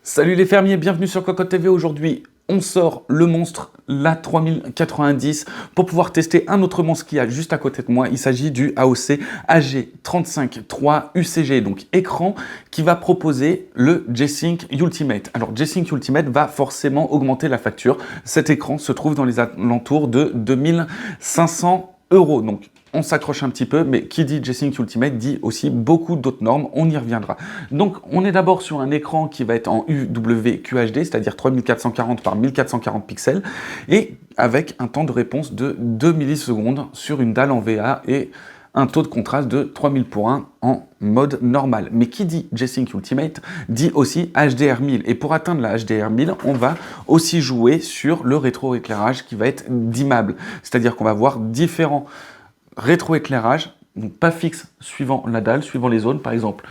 Salut les fermiers, bienvenue sur Cocotte TV. Aujourd'hui, on sort le monstre, la 3090, pour pouvoir tester un autre monstre qui a juste à côté de moi. Il s'agit du AOC AG353 UCG, donc écran, qui va proposer le G-Sync Ultimate. Alors G-Sync Ultimate va forcément augmenter la facture. Cet écran se trouve dans les alentours de 2500 €. Donc on s'accroche un petit peu, mais qui dit G-Sync Ultimate dit aussi beaucoup d'autres normes, on y reviendra. Donc on est d'abord sur un écran qui va être en UWQHD, c'est-à-dire 3440 par 1440 pixels, et avec un temps de réponse de 2 millisecondes sur une dalle en VA et un taux de contraste de 3000:1 en mode normal. Mais qui dit G-Sync Ultimate dit aussi HDR1000. Et pour atteindre la HDR1000, on va aussi jouer sur le rétroéclairage qui va être dimmable. C'est-à-dire qu'on va voir différents rétroéclairage, donc pas fixe suivant la dalle, suivant les zones. Par exemple,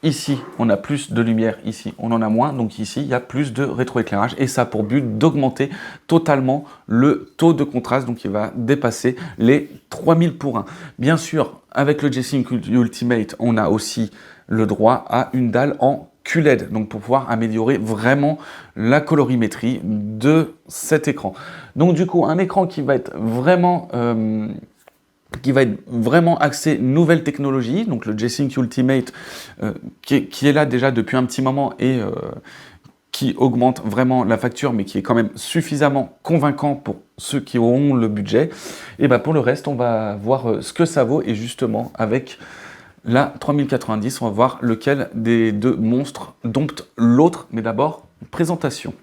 ici, on a plus de lumière, ici, on en a moins. Donc ici, il y a plus de rétroéclairage. Et ça a pour but d'augmenter totalement le taux de contraste. Donc il va dépasser les 3000:1. Bien sûr, avec le G-Sync Ultimate, on a aussi le droit à une dalle en QLED, donc pour pouvoir améliorer vraiment la colorimétrie de cet écran. Donc du coup, un écran qui va être vraiment axé nouvelle technologie, donc le G-Sync Ultimate qui est là déjà depuis un petit moment et qui augmente vraiment la facture, mais qui est quand même suffisamment convaincant pour ceux qui auront le budget. Et ben pour le reste, on va voir ce que ça vaut, et justement avec la 3090, on va voir lequel des deux monstres dompte l'autre, mais d'abord, présentation.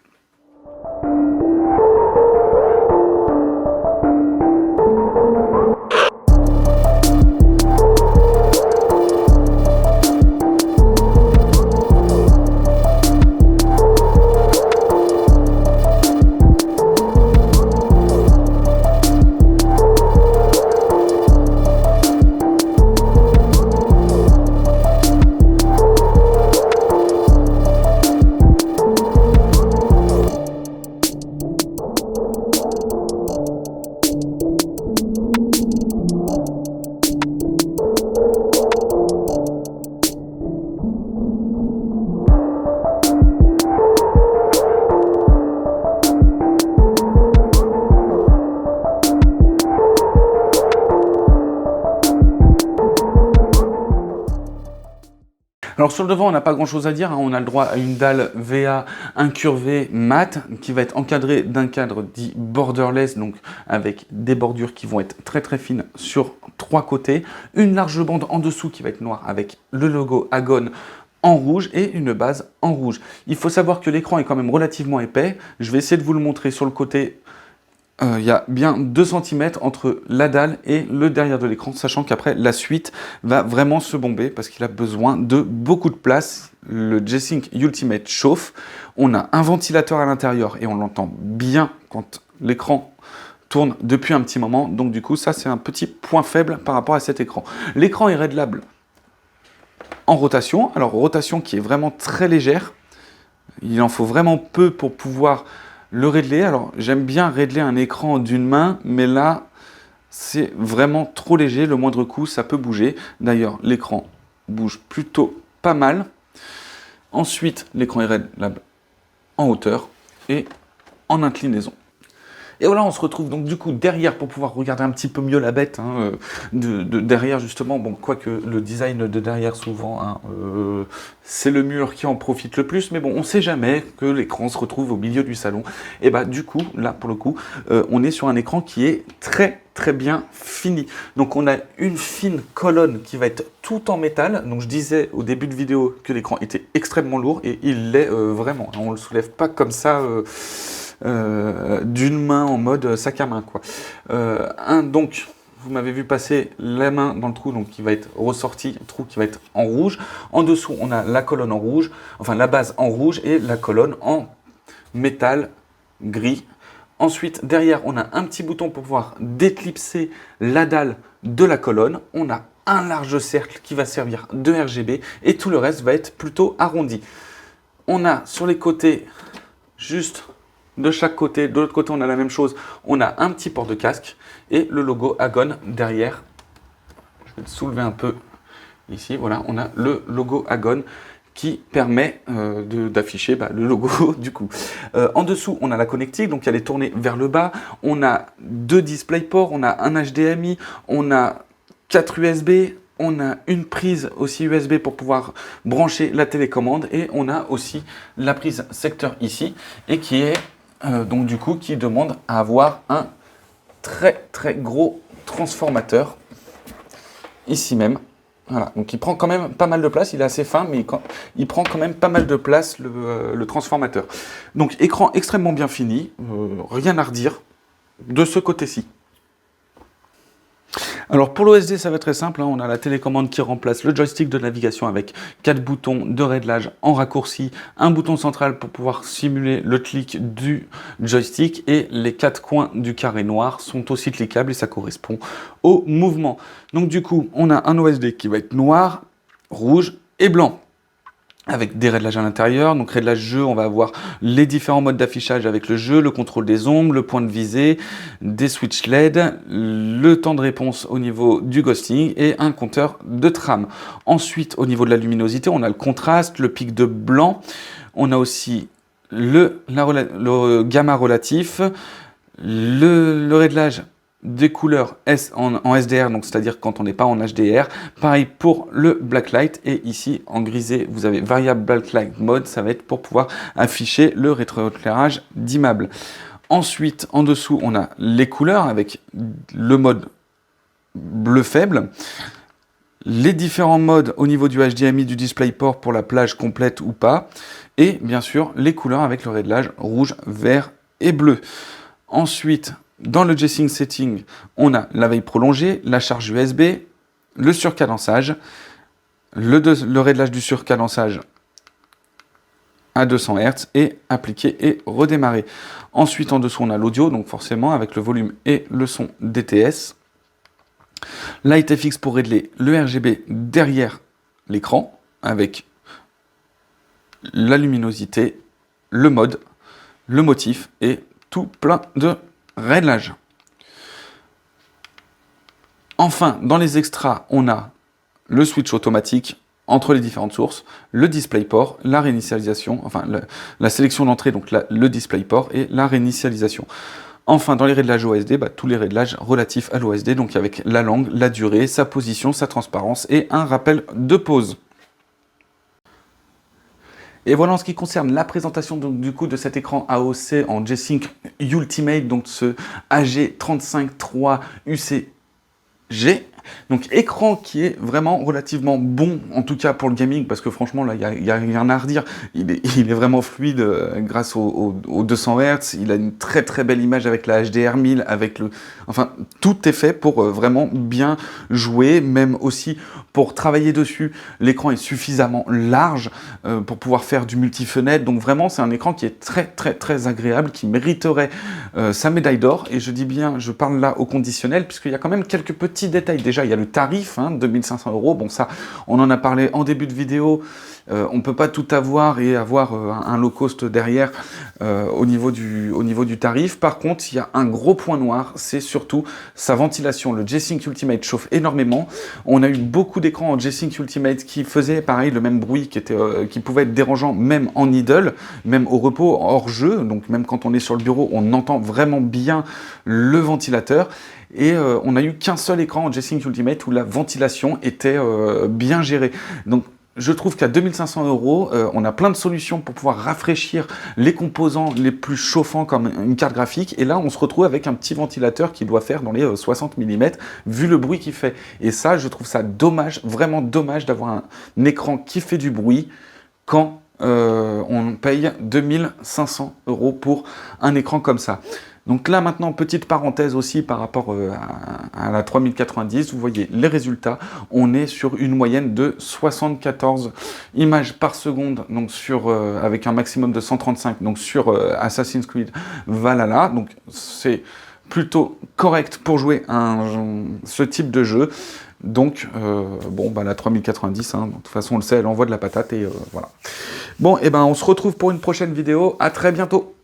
Alors sur le devant, on n'a pas grand chose à dire, hein. On a le droit à une dalle VA incurvée mat qui va être encadrée d'un cadre dit borderless, donc avec des bordures qui vont être très très fines sur trois côtés, une large bande en dessous qui va être noire avec le logo Agon en rouge et une base en rouge. Il faut savoir que l'écran est quand même relativement épais. Je vais essayer de vous le montrer sur le côté. Il y a bien 2 cm entre la dalle et le derrière de l'écran, sachant qu'après la suite va vraiment se bomber parce qu'il a besoin de beaucoup de place. Le G-Sync Ultimate chauffe, on a un ventilateur à l'intérieur et on l'entend bien quand l'écran tourne depuis un petit moment, donc du coup ça c'est un petit point faible par rapport à cet écran. L'écran est réglable en rotation, alors rotation qui est vraiment très légère, il en faut vraiment peu pour pouvoir le régler. Alors j'aime bien régler un écran d'une main, mais là c'est vraiment trop léger, le moindre coup ça peut bouger. D'ailleurs l'écran bouge plutôt pas mal. Ensuite l'écran est réglable en hauteur et en inclinaison. Et voilà, on se retrouve donc du coup derrière pour pouvoir regarder un petit peu mieux la bête, hein, de derrière justement. Bon, quoique le design de derrière souvent, hein, c'est le mur qui en profite le plus, mais bon, on sait jamais que l'écran se retrouve au milieu du salon. Et bah du coup, là pour le coup, on est sur un écran qui est très très bien fini. Donc on a une fine colonne qui va être tout en métal. Donc je disais au début de vidéo que l'écran était extrêmement lourd et il l'est vraiment. On le soulève pas comme ça. D'une main en mode sac à main quoi. Donc vous m'avez vu passer la main dans le trou, donc qui va être ressorti, trou qui va être en rouge. En dessous on a la colonne en rouge, enfin la base en rouge et la colonne en métal gris. Ensuite derrière on a un petit bouton pour pouvoir déclipser la dalle de la colonne. On a un large cercle qui va servir de RGB et tout le reste va être plutôt arrondi. On a sur les côtés juste de chaque côté, de l'autre côté on a la même chose, on a un petit port de casque et le logo Agon derrière. Je vais le soulever un peu ici, voilà, on a le logo Agon qui permet d'afficher le logo du coup. En dessous, on a la connectique, donc elle est tournée vers le bas. On a 2 DisplayPort, on a un HDMI, on a 4 USB, on a une prise aussi USB pour pouvoir brancher la télécommande et on a aussi la prise secteur ici et qui est donc du coup qui demande à avoir un très gros transformateur ici même. Voilà, donc il prend quand même pas mal de place, il est assez fin, mais il prend quand même pas mal de place le transformateur. Donc écran extrêmement bien fini, rien à redire de ce côté-ci. Alors pour l'OSD, ça va être très simple, hein. On a la télécommande qui remplace le joystick de navigation avec 4 boutons de réglage en raccourci, un bouton central pour pouvoir simuler le clic du joystick et les 4 coins du carré noir sont aussi cliquables et ça correspond au mouvement. Donc du coup, on a un OSD qui va être noir, rouge et blanc, avec des réglages à l'intérieur. Donc réglage jeu, on va avoir les différents modes d'affichage avec le jeu, le contrôle des ombres, le point de visée, des switches LED, le temps de réponse au niveau du ghosting et un compteur de trame. Ensuite, au niveau de la luminosité, on a le contraste, le pic de blanc, on a aussi le gamma relatif, le réglage des couleurs en SDR, donc c'est-à-dire quand on n'est pas en HDR. Pareil pour le blacklight et ici en grisé vous avez variable blacklight mode, ça va être pour pouvoir afficher le rétroéclairage d'immeuble. Ensuite en dessous on a les couleurs avec le mode bleu faible, les différents modes au niveau du HDMI du DisplayPort pour la plage complète ou pas, et bien sûr les couleurs avec le réglage rouge, vert et bleu. Ensuite dans le G-Sync Setting, on a la veille prolongée, la charge USB, le surcadençage, le réglage du surcadençage à 200 Hz et appliquer et redémarrer. Ensuite, en dessous, on a l'audio, donc forcément avec le volume et le son DTS. L'ITFX pour régler le RGB derrière l'écran avec la luminosité, le mode, le motif et tout plein de réglage. Enfin, dans les extras, on a le switch automatique entre les différentes sources, le DisplayPort, la réinitialisation, enfin la sélection d'entrée, donc le DisplayPort et la réinitialisation. Enfin, dans les réglages OSD, tous les réglages relatifs à l'OSD, donc avec la langue, la durée, sa position, sa transparence et un rappel de pause. Et voilà en ce qui concerne la présentation donc, du coup de cet écran AOC en G-Sync Ultimate, donc ce AG353 UCG. Donc écran qui est vraiment relativement bon, en tout cas pour le gaming, parce que franchement là il n'y a rien à redire, il est vraiment fluide grâce aux 200 Hz, il a une très belle image avec la HDR1000, avec enfin tout est fait pour vraiment bien jouer, même aussi pour travailler dessus, l'écran est suffisamment large pour pouvoir faire du multi-fenêtre, donc vraiment c'est un écran qui est très agréable, qui mériterait sa médaille d'or, et je dis bien, je parle là au conditionnel, puisqu'il y a quand même quelques petits détails. Déjà, il y a le tarif, 2500 €. Bon, ça, on en a parlé en début de vidéo. On ne peut pas tout avoir et avoir un low cost derrière au niveau du tarif. Par contre, il y a un gros point noir, c'est surtout sa ventilation. Le G-Sync Ultimate chauffe énormément. On a eu beaucoup d'écrans en G-Sync Ultimate qui faisaient pareil le même bruit, qui pouvait être dérangeant même en idle, même au repos, hors jeu. Donc même quand on est sur le bureau, on entend vraiment bien le ventilateur. Et on n'a eu qu'un seul écran en G-Sync Ultimate où la ventilation était bien gérée. Donc je trouve qu'à 2500 €, on a plein de solutions pour pouvoir rafraîchir les composants les plus chauffants comme une carte graphique. Et là, on se retrouve avec un petit ventilateur qui doit faire dans les 60 mm, vu le bruit qu'il fait. Et ça, je trouve ça dommage, vraiment dommage d'avoir un écran qui fait du bruit quand on paye 2500 € pour un écran comme ça. Donc là maintenant, petite parenthèse aussi par rapport à la 3090, vous voyez les résultats, on est sur une moyenne de 74 images par seconde, donc avec un maximum de 135, donc sur Assassin's Creed Valhalla, donc c'est plutôt correct pour jouer ce type de jeu. Donc, la 3090, de toute façon on le sait, elle envoie de la patate et voilà. Bon, et on se retrouve pour une prochaine vidéo, à très bientôt.